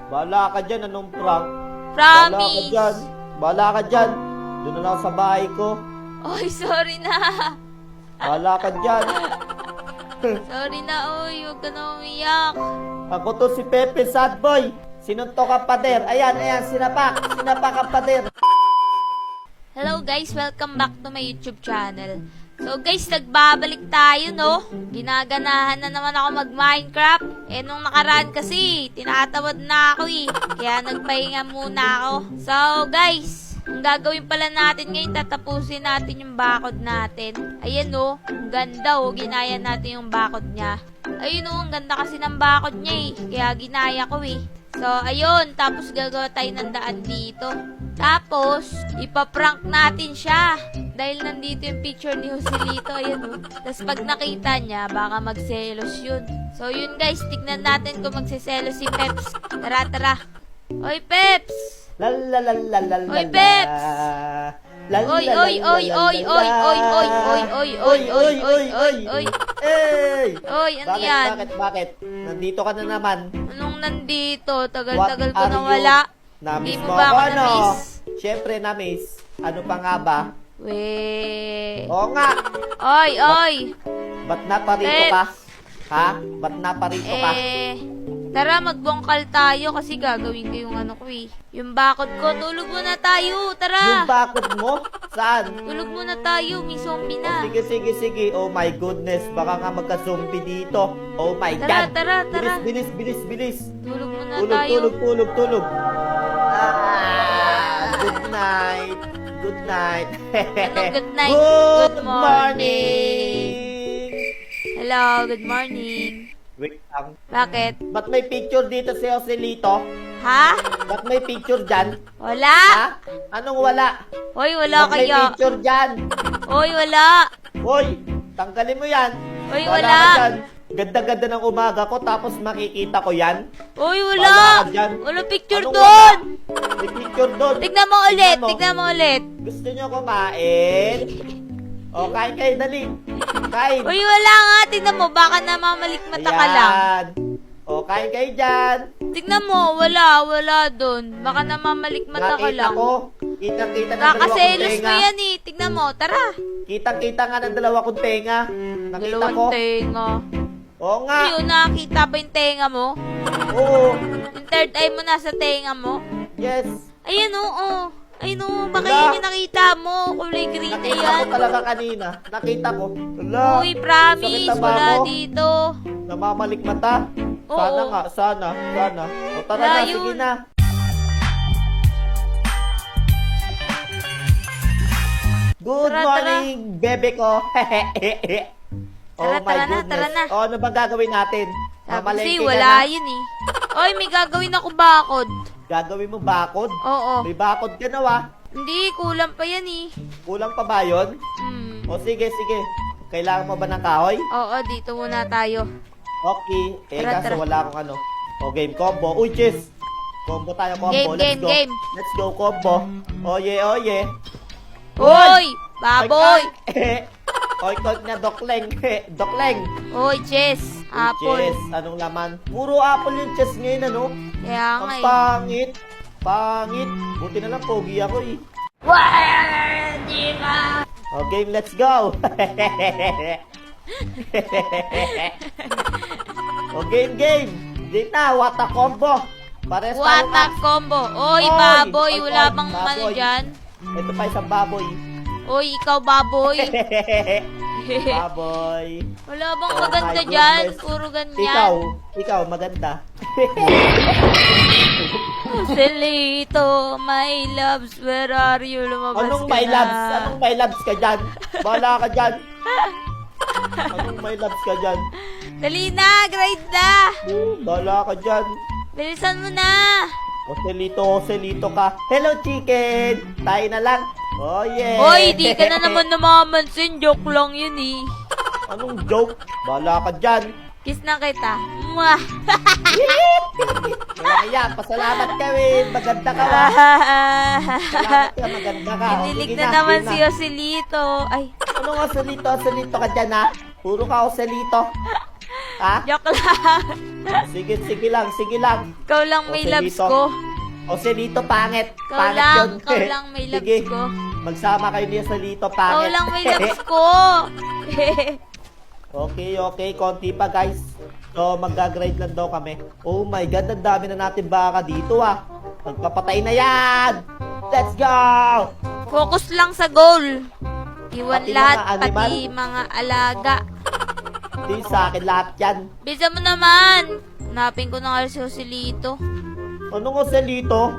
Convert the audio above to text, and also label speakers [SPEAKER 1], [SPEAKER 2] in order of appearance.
[SPEAKER 1] Bahala ka dyan, anong prank?
[SPEAKER 2] Promise.
[SPEAKER 1] Bahala ka dyan. Doon na lang sa bahay ko.
[SPEAKER 2] Oy, sorry na.
[SPEAKER 1] Bahala ka dyan.
[SPEAKER 2] Sorry na, oy. Huwag ka na umiyak.
[SPEAKER 1] Ako to si Pepe Sad Boy. Sinuntok ang pader. Ayan, sinapak. Sinapak ang pader.
[SPEAKER 2] Hello guys, welcome back to my YouTube channel. So guys, nagbabalik tayo, no? Ginaganahan na naman ako mag-Minecraft. Eh, nung nakaraan kasi, tinatawad na ako eh. Kaya nagpahinga muna ako. So guys, ang gagawin pala natin ngayon, tatapusin natin yung bakod natin. Ayan no, ang ganda oh, ginaya natin yung bakod niya. Ayun oh, ang ganda kasi ng bakod niya eh. Kaya ginaya ko eh. So, ayun, tapos gagawa tayo ng daan dito. Tapos, ipaprank natin siya. Dahil nandito yung picture ni Joselito, ayan o. Tapos pag nakita niya, baka magselos yun. So, yun guys, tignan natin kung magseselos si Peps. Tara, tara. Oy, Peps!
[SPEAKER 1] Lalalalalalala.
[SPEAKER 2] Oy, Peps! Oy, oy, oy, oy, oy, oy, oy, oy, oy, oy, oy, oy, oy, oy.
[SPEAKER 1] Hey!
[SPEAKER 2] Oy, ano yan?
[SPEAKER 1] Bakit? Nandito ka na naman.
[SPEAKER 2] Anong nandito? Tagal-tagal ko na
[SPEAKER 1] What are
[SPEAKER 2] wala.
[SPEAKER 1] Na-miss
[SPEAKER 2] Di
[SPEAKER 1] mo
[SPEAKER 2] mo ba
[SPEAKER 1] ako,
[SPEAKER 2] ako
[SPEAKER 1] ano?
[SPEAKER 2] na-miss?
[SPEAKER 1] Siyempre, na-miss. Ano pa nga ba?
[SPEAKER 2] Weh.
[SPEAKER 1] Oo nga.
[SPEAKER 2] Oy, oy.
[SPEAKER 1] Ba't naparito
[SPEAKER 2] Peps.
[SPEAKER 1] ka? Ha? Ba't naparito ka?
[SPEAKER 2] Tara, magbongkal tayo kasi gagawin ko yung ano ko eh. Yung bakod ko, tulog muna tayo. Tara.
[SPEAKER 1] Yung bakod mo? Saan?
[SPEAKER 2] Tulog muna tayo, may zombie na.
[SPEAKER 1] Sige. Oh my goodness, baka nga magka-zombie dito. Oh my
[SPEAKER 2] Tara,
[SPEAKER 1] God.
[SPEAKER 2] tara, tara.
[SPEAKER 1] Bilis.
[SPEAKER 2] Tulog muna tayo.
[SPEAKER 1] Tulog. Good night.
[SPEAKER 2] Anong good night?
[SPEAKER 1] Good
[SPEAKER 2] Good
[SPEAKER 1] morning.
[SPEAKER 2] Hello, good morning.
[SPEAKER 1] Wait lang.
[SPEAKER 2] Bakit?
[SPEAKER 1] Ba't may picture dito si Joselito?
[SPEAKER 2] Ha?
[SPEAKER 1] Ba't may picture dyan?
[SPEAKER 2] Wala?
[SPEAKER 1] Ha? Anong wala?
[SPEAKER 2] Hoy, wala
[SPEAKER 1] Ba't may
[SPEAKER 2] kayo.
[SPEAKER 1] picture dyan?
[SPEAKER 2] Hoy, wala.
[SPEAKER 1] Hoy, tanggalin mo yan.
[SPEAKER 2] Hoy,
[SPEAKER 1] Wala
[SPEAKER 2] wala.
[SPEAKER 1] ka dyan. Ganda-ganda ng umaga ko tapos makikita ko yan.
[SPEAKER 2] Hoy,
[SPEAKER 1] Wala
[SPEAKER 2] wala.
[SPEAKER 1] ka dyan.
[SPEAKER 2] Wala picture
[SPEAKER 1] Anong
[SPEAKER 2] doon.
[SPEAKER 1] May picture doon.
[SPEAKER 2] Tignan mo ulit.
[SPEAKER 1] Gusto nyo kumain? O, kain kayo, dali. Kain.
[SPEAKER 2] Uy, wala nga. Tignan mo, baka namamalik mata ka lang.
[SPEAKER 1] Ayan. O, kain kayo dyan.
[SPEAKER 2] Tignan mo, wala doon. Baka namamalik mata ka
[SPEAKER 1] Nakita
[SPEAKER 2] lang.
[SPEAKER 1] ko. Kitang-kita ng dalawa kong
[SPEAKER 2] Kakaselos mo
[SPEAKER 1] tenga.
[SPEAKER 2] yan eh. Tignan mo, tara.
[SPEAKER 1] Kitang-kita nga ng dalawa kong tenga. Nakita ko.
[SPEAKER 2] Dalawang tenga.
[SPEAKER 1] Oo nga.
[SPEAKER 2] Ayun, nakakita ba yung tenga mo?
[SPEAKER 1] Oo.
[SPEAKER 2] Yung third eye mo nasa tenga mo?
[SPEAKER 1] Yes.
[SPEAKER 2] Ayun, oo. Ayun, oo. Baka
[SPEAKER 1] Wala.
[SPEAKER 2] yun yung nakita mo. Kulay green na
[SPEAKER 1] Nakita
[SPEAKER 2] yan.
[SPEAKER 1] ko talaga kanina. Nakita ko. Wala.
[SPEAKER 2] Uy, promise.
[SPEAKER 1] Sakit na ba
[SPEAKER 2] Wala
[SPEAKER 1] ako?
[SPEAKER 2] dito.
[SPEAKER 1] Namamalik mata.
[SPEAKER 2] Oo.
[SPEAKER 1] Sana nga, sana. O tara
[SPEAKER 2] Wala
[SPEAKER 1] na,
[SPEAKER 2] yun.
[SPEAKER 1] sige na. Good
[SPEAKER 2] Tara,
[SPEAKER 1] morning, bebe ko.
[SPEAKER 2] Tara na.
[SPEAKER 1] O, ano bang gagawin natin?
[SPEAKER 2] Sabi
[SPEAKER 1] Mamalengke
[SPEAKER 2] kasi
[SPEAKER 1] ka
[SPEAKER 2] wala
[SPEAKER 1] na.
[SPEAKER 2] yun eh. Oy, may gagawin ako bakod.
[SPEAKER 1] Gagawin mo bakod?
[SPEAKER 2] Oo.
[SPEAKER 1] May bakod ka na wa.
[SPEAKER 2] Hindi, kulang pa yan eh.
[SPEAKER 1] Kulang pa ba yun? O sige. Kailangan mo ba ng kahoy?
[SPEAKER 2] Oo, dito muna tayo.
[SPEAKER 1] Okay.
[SPEAKER 2] Tara,
[SPEAKER 1] Kaso
[SPEAKER 2] tara.
[SPEAKER 1] wala akong ano. O, game combo. Uy, chess. Combo tayo, combo.
[SPEAKER 2] Game,
[SPEAKER 1] Let's go.
[SPEAKER 2] game.
[SPEAKER 1] Let's go, combo. Oye.
[SPEAKER 2] Hoy, baboy.
[SPEAKER 1] Oy, colt na dokleng. Dokleng.
[SPEAKER 2] Hoy, chess. Apple.
[SPEAKER 1] Chess, anong laman? Puro apple yung chess ngayon, ano?
[SPEAKER 2] Kaya nga
[SPEAKER 1] Ang
[SPEAKER 2] eh.
[SPEAKER 1] pangit. Buti na lang, pogi ako eh.
[SPEAKER 2] Hindi ka.
[SPEAKER 1] O, game, let's go. O, game. Dito, what a combo. Pares tayo
[SPEAKER 2] What a
[SPEAKER 1] max.
[SPEAKER 2] combo. Oy,
[SPEAKER 1] Oy,
[SPEAKER 2] baboy.
[SPEAKER 1] oy,
[SPEAKER 2] Wala
[SPEAKER 1] oy,
[SPEAKER 2] bang ano
[SPEAKER 1] baboy.
[SPEAKER 2] dyan?
[SPEAKER 1] Ito pa isang baboy.
[SPEAKER 2] Oy, ikaw baboy.
[SPEAKER 1] Baboy.
[SPEAKER 2] Wala bang
[SPEAKER 1] Oh
[SPEAKER 2] maganda
[SPEAKER 1] my
[SPEAKER 2] dyan?
[SPEAKER 1] goodness.
[SPEAKER 2] Puro ganyan.
[SPEAKER 1] Ikaw maganda.
[SPEAKER 2] Joselito, my loves, where are you? Lumabas
[SPEAKER 1] Anong
[SPEAKER 2] ka
[SPEAKER 1] my
[SPEAKER 2] na.
[SPEAKER 1] loves? Anong my loves ka dyan? Bahala ka dyan. Anong my loves ka dyan?
[SPEAKER 2] Dali na, grade na.
[SPEAKER 1] Bahala ka dyan.
[SPEAKER 2] Bilisan mo na.
[SPEAKER 1] Joselito ka. Hello, chicken. Tayo na lang. Oh, yeah.
[SPEAKER 2] Hoy, di ka na naman namamansin. Joke lang yun eh.
[SPEAKER 1] Anong joke? Bahala ka dyan.
[SPEAKER 2] Kiss na kita. Mwah.
[SPEAKER 1] Kaya, pasalamat ka, Win. Maganda ka ba? Salamat ka, maganda ka. O,
[SPEAKER 2] Kinilig
[SPEAKER 1] sige
[SPEAKER 2] na naman
[SPEAKER 1] sige
[SPEAKER 2] si Joselito. Ay,
[SPEAKER 1] Ano nga, Joselito ka dyan, ha? Puro ka, Joselito. Ha?
[SPEAKER 2] joke lang.
[SPEAKER 1] Sige lang, sige lang.
[SPEAKER 2] Ikaw lang may loves
[SPEAKER 1] Joselito.
[SPEAKER 2] ko.
[SPEAKER 1] Joselito, pangit.
[SPEAKER 2] Ikaw
[SPEAKER 1] Pangit
[SPEAKER 2] lang,
[SPEAKER 1] yun.
[SPEAKER 2] ikaw lang may loves
[SPEAKER 1] Sige,
[SPEAKER 2] ko.
[SPEAKER 1] magsama kayo ni Joselito,
[SPEAKER 2] Ikaw
[SPEAKER 1] pangit.
[SPEAKER 2] lang may loves ko.
[SPEAKER 1] Okay, konti pa guys. So, mag-grade lang daw kami. Oh my God, ang dami na natin baka dito ah. Magpapatay na yan! Let's go!
[SPEAKER 2] Focus lang sa goal. Iwan
[SPEAKER 1] Pati
[SPEAKER 2] lahat,
[SPEAKER 1] mga animal?
[SPEAKER 2] pati mga alaga.
[SPEAKER 1] Hindi sa akin lahat yan.
[SPEAKER 2] Bisa mo naman. Hanapin ko na nga si Joselito.
[SPEAKER 1] Ano nga Joselito?